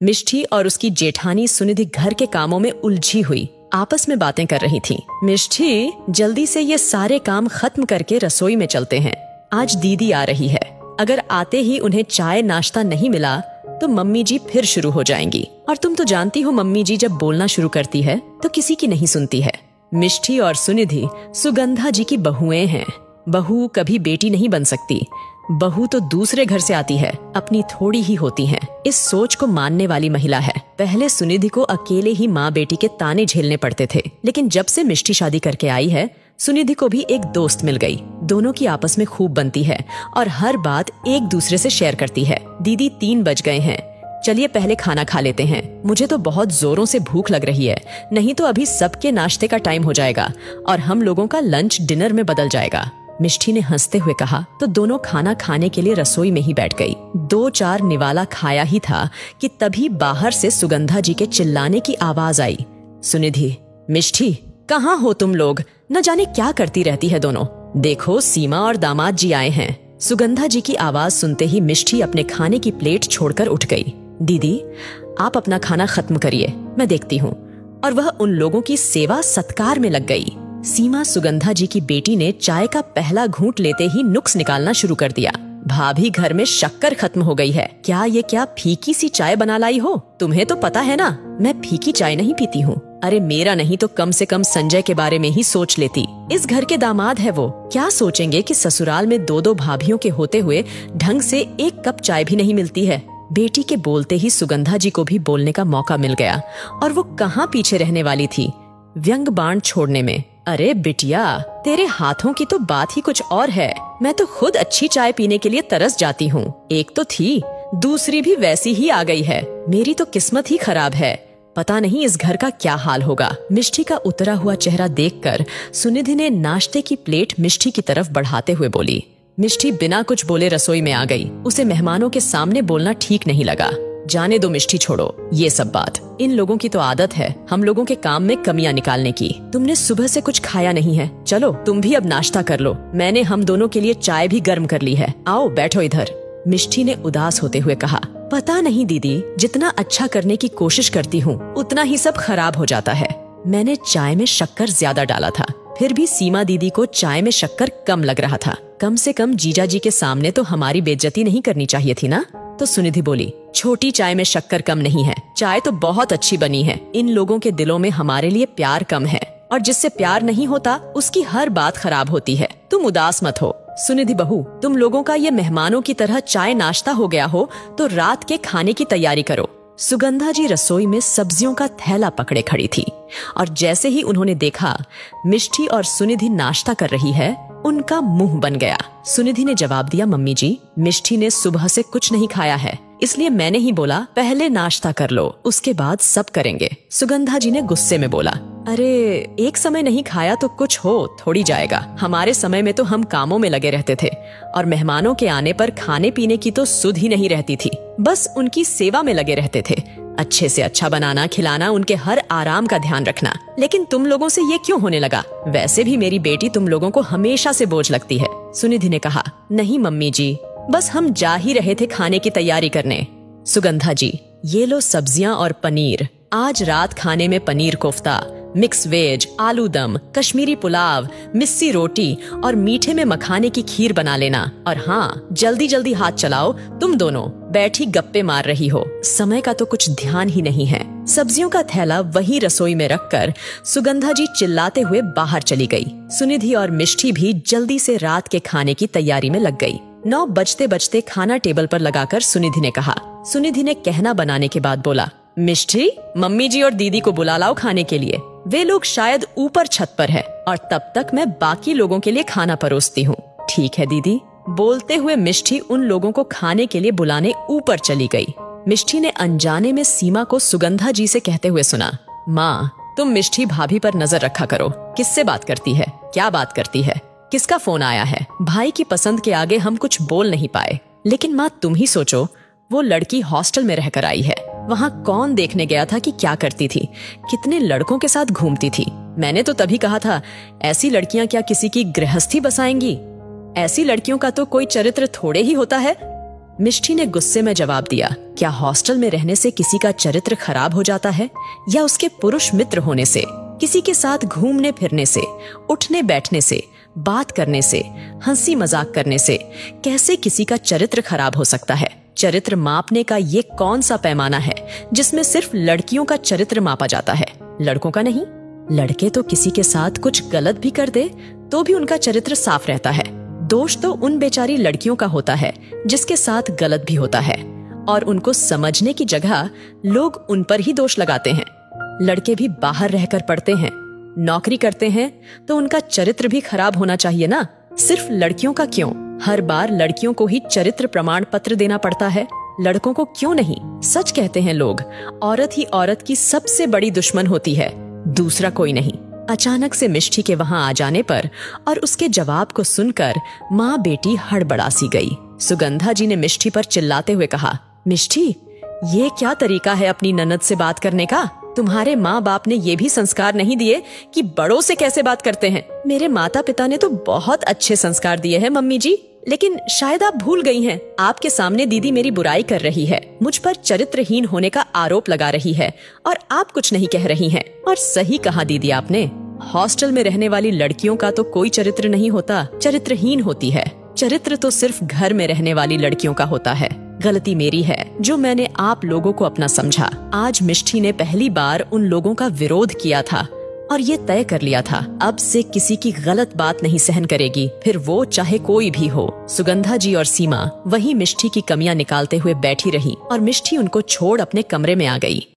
मिष्टी और उसकी जेठानी सुनिधि घर के कामों में उलझी हुई आपस में बातें कर रही थीं। मिष्टी, जल्दी से ये सारे काम खत्म करके रसोई में चलते हैं, आज दीदी आ रही है। अगर आते ही उन्हें चाय नाश्ता नहीं मिला तो मम्मी जी फिर शुरू हो जाएंगी, और तुम तो जानती हो मम्मी जी जब बोलना शुरू करती है तो किसी की नहीं सुनती है। मिष्टी और सुनिधि सुगंधा जी की बहुएं हैं। बहू कभी बेटी नहीं बन सकती, बहू तो दूसरे घर से आती है, अपनी थोड़ी ही होती है। इस सोच को मानने वाली महिला है। पहले सुनिधि को अकेले ही माँ बेटी के ताने झेलने पड़ते थे, लेकिन जब से मिष्टी शादी करके आई है, सुनिधि को भी एक दोस्त मिल गई। दोनों की आपस में खूब बनती है और हर बात एक दूसरे से शेयर करती है। दीदी 3 बज गए हैं, चलिए पहले खाना खा लेते हैं, मुझे तो बहुत जोरों से भूख लग रही है, नहीं तो अभी सबके नाश्ते का टाइम हो जाएगा और हम लोगों का लंच डिनर में बदल जाएगा। मिष्टी ने हंसते हुए कहा तो दोनों खाना खाने के लिए रसोई में ही बैठ गई। 2-4 निवाला खाया ही था कि तभी बाहर से सुगंधा जी के चिल्लाने की आवाज आई। सुनिधि, मिष्टी, कहाँ हो तुम लोग? न जाने क्या करती रहती है दोनों। देखो, सीमा और दामाद जी आए हैं। सुगंधा जी की आवाज सुनते ही मिष्टी अपने खाने की प्लेट छोड़कर उठ गई। दीदी, आप अपना खाना खत्म करिए, मैं देखती हूँ। और वह उन लोगों की सेवा सत्कार में लग गई। सीमा, सुगंधा जी की बेटी, ने चाय का पहला घूंट लेते ही नुक्स निकालना शुरू कर दिया। भाभी, घर में शक्कर खत्म हो गई है। क्या फीकी सी चाय बना लाई हो? तुम्हें तो पता है ना, मैं फीकी चाय नहीं पीती हूँ। अरे मेरा नहीं तो कम से कम संजय के बारे में ही सोच लेती। इस घर के दामाद है वो, क्या सोचेंगे कि ससुराल में 2-2 भाभियों के होते हुए ढंग से 1 कप चाय भी नहीं मिलती है। बेटी के बोलते ही सुगंधा जी को भी बोलने का मौका मिल गया, और वो कहाँ पीछे रहने वाली थी व्यंग बाण छोड़ने में। अरे बिटिया, तेरे हाथों की तो बात ही कुछ और है। मैं तो खुद अच्छी चाय पीने के लिए तरस जाती हूँ। एक तो थी, दूसरी भी वैसी ही आ गई है। मेरी तो किस्मत ही खराब है। पता नहीं इस घर का क्या हाल होगा। मिष्टी का उतरा हुआ चेहरा देखकर सुनिधि ने नाश्ते की प्लेट मिष्टी की तरफ बढ़ाते हुए बोली। मिष्टी बिना कुछ बोले रसोई में आ गई। उसे मेहमानों के सामने बोलना ठीक नहीं लगा। जाने दो मिष्टी, छोड़ो ये सब बात। इन लोगों की तो आदत है हम लोगों के काम में कमियां निकालने की। तुमने सुबह से कुछ खाया नहीं है, चलो तुम भी अब नाश्ता कर लो। मैंने हम दोनों के लिए चाय भी गर्म कर ली है, आओ बैठो इधर। मिष्टी ने उदास होते हुए कहा, पता नहीं दीदी, जितना अच्छा करने की कोशिश करती हूँ उतना ही सब खराब हो जाता है। मैंने चाय में शक्कर ज्यादा डाला था, फिर भी सीमा दीदी को चाय में शक्कर कम लग रहा था। कम से कम जीजा जी के सामने तो हमारी बेइज्जती नहीं करनी चाहिए थी ना। तो सुनिधि बोली, छोटी चाय में शक्कर कम नहीं है, चाय तो बहुत अच्छी बनी है। इन लोगों के दिलों में हमारे लिए प्यार कम है, और जिससे प्यार नहीं होता उसकी हर बात खराब होती है। तुम उदास मत हो। सुनिधि बहू, तुम लोगों का ये मेहमानों की तरह चाय नाश्ता हो गया हो तो रात के खाने की तैयारी करो। सुगंधा जी रसोई में सब्जियों का थैला पकड़े खड़ी थी, और जैसे ही उन्होंने देखा मिष्टी और सुनिधि नाश्ता कर रही है, उनका मुंह बन गया। सुनिधि ने जवाब दिया, मम्मी जी, मिष्टी ने सुबह से कुछ नहीं खाया है, इसलिए मैंने ही बोला पहले नाश्ता कर लो, उसके बाद सब करेंगे। सुगंधा जी ने गुस्से में बोला, अरे एक समय नहीं खाया तो कुछ हो थोड़ी जाएगा। हमारे समय में तो हम कामों में लगे रहते थे, और मेहमानों के आने पर खाने पीने की तो सुध ही नहीं रहती थी, बस उनकी सेवा में लगे रहते थे। अच्छे से अच्छा बनाना, खिलाना, उनके हर आराम का ध्यान रखना। लेकिन तुम लोगों से ये क्यों होने लगा? वैसे भी मेरी बेटी तुम लोगों को हमेशा से बोझ लगती है। सुनिधि ने कहा, नहीं मम्मी जी, बस हम जा ही रहे थे खाने की तैयारी करने। सुगंधा जी, ये लो सब्जियां और पनीर। आज रात खाने में पनीर कोफ्ता, मिक्स वेज, आलू दम, कश्मीरी पुलाव, मिस्सी रोटी और मीठे में मखाने की खीर बना लेना। और हाँ, जल्दी जल्दी हाथ चलाओ, तुम दोनों बैठी गप्पे मार रही हो, समय का तो कुछ ध्यान ही नहीं है। सब्जियों का थैला वहीं रसोई में रखकर सुगंधा जी चिल्लाते हुए बाहर चली गई। सुनिधि और मिष्टी भी जल्दी से रात के खाने की तैयारी में लग गई। 9 बजते बजते खाना टेबल पर लगाकर सुनिधि ने कहा। सुनिधि ने कहना बनाने के बाद बोला, मिष्टी, मम्मी जी और दीदी को बुला लाओ खाने के लिए। वे लोग शायद ऊपर छत पर है, और तब तक मैं बाकी लोगों के लिए खाना परोसती हूँ। ठीक है दीदी। बोलते हुए मिष्टी उन लोगों को खाने के लिए बुलाने ऊपर चली गई। मिष्टी ने अनजाने में सीमा को सुगंधा जी से कहते हुए सुना, माँ, तुम मिष्टी भाभी पर नजर रखा करो, किससे बात करती है, क्या बात करती है, किसका फोन आया है। भाई की पसंद के आगे हम कुछ बोल नहीं पाए, लेकिन माँ तुम ही सोचो, वो लड़की हॉस्टल में रहकर आई है, वहाँ कौन देखने गया था कि क्या करती थी, कितने लड़कों के साथ घूमती थी। मैंने तो तभी कहा था, ऐसी लड़कियां क्या किसी की गृहस्थी बसाएंगी? ऐसी लड़कियों का तो कोई चरित्र थोड़े ही होता है। मिष्टी ने गुस्से में जवाब दिया, क्या हॉस्टल में रहने से किसी का चरित्र खराब हो जाता है, या उसके पुरुष मित्र होने से, किसी के साथ घूमने फिरने से, उठने बैठने से, बात करने से, हंसी मजाक करने से कैसे किसी का चरित्र खराब हो सकता है? चरित्र मापने का ये कौन सा पैमाना है जिसमें सिर्फ लड़कियों का चरित्र मापा जाता है, लड़कों का नहीं? लड़के तो किसी के साथ कुछ गलत भी कर दे तो भी उनका चरित्र साफ रहता है। दोष तो उन बेचारी लड़कियों का होता है जिसके साथ गलत भी होता है, और उनको समझने की जगह लोग उन पर ही दोष लगाते हैं। लड़के भी बाहर रहकर पढ़ते हैं, नौकरी करते हैं, तो उनका चरित्र भी खराब होना चाहिए ना। सिर्फ लड़कियों का क्यों? हर बार लड़कियों को ही चरित्र प्रमाण पत्र देना पड़ता है, लड़कों को क्यों नहीं? सच कहते हैं लोग, औरत ही औरत की सबसे बड़ी दुश्मन होती है, दूसरा कोई नहीं। अचानक से मिष्टी के वहां आ जाने पर और उसके जवाब को सुनकर माँ बेटी हड़बड़ासी गई। सुगंधा जी ने मिष्टी पर चिल्लाते हुए कहा, मिष्टी, ये क्या तरीका है अपनी ननद से बात करने का? तुम्हारे माँ बाप ने ये भी संस्कार नहीं दिए कि बड़ों से कैसे बात करते हैं? मेरे माता पिता ने तो बहुत अच्छे संस्कार दिए हैं मम्मी जी, लेकिन शायद आप भूल गई हैं। आपके सामने दीदी मेरी बुराई कर रही है, मुझ पर चरित्रहीन होने का आरोप लगा रही है, और आप कुछ नहीं कह रही हैं। और सही कहा दीदी आपने, हॉस्टल में रहने वाली लड़कियों का तो कोई चरित्र नहीं होता, चरित्रहीन होती है। चरित्र तो सिर्फ घर में रहने वाली लड़कियों का होता है। गलती मेरी है जो मैंने आप लोगों को अपना समझा। आज मिष्टी ने पहली बार उन लोगों का विरोध किया था और ये तय कर लिया था, अब से किसी की गलत बात नहीं सहन करेगी, फिर वो चाहे कोई भी हो। सुगंधा जी और सीमा वहीं मिष्टी की कमियां निकालते हुए बैठी रही और मिष्टी उनको छोड़ अपने कमरे में आ गई।